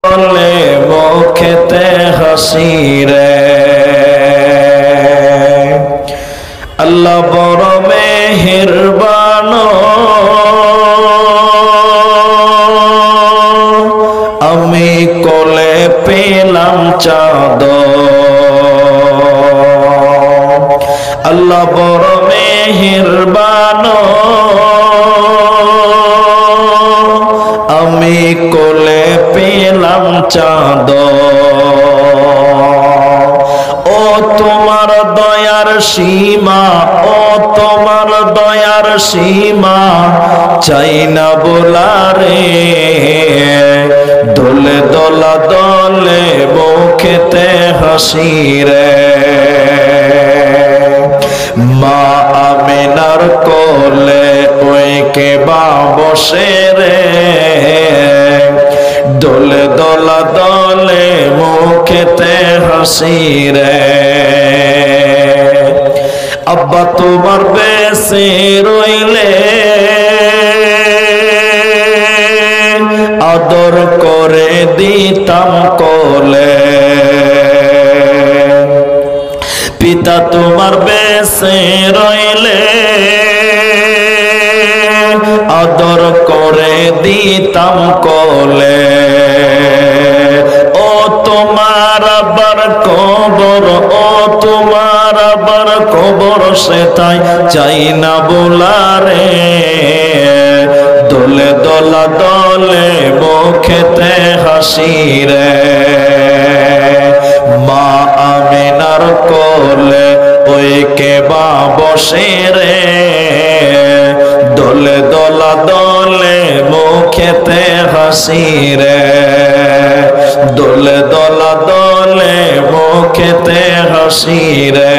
বলে মুখেতে হাসি রে। আল্লাহ বড় মেহেরবান, আমি কোলে পেলাম চাঁদ। আল্লাহ বড় মেহেরবান, আমি কোলে পেলাম চাঁদ। ও তোমার দয়ার সীমা, ও তোমার দয়ার সীমা চাই না বোলারে। দোলে দোলা দলে মুখেতে হাসি রে। মা আমিনার কোলে ওই কে বা বসে রে। দোলে দোলা দলে মুখেতে হাসি রে। আব্বা তোমার বেশে রইলে আদর করে দিতাম কোলে। পিতা তোমার বেশে রইলে আদর করে দিতাম কোলে। ও তোমার আবার কবর, ও তোমার আবার কবর সে তাই চাই না বোলারে। দোলে দোলা দলে মুখেতে হাসি রে। মা আমিনার কোলে ওই কে বা বসে রে। দোলে দোলা দলে মুখেতে হাসি রে। দোলে দোলা দলে মুখেতে হাসি রে।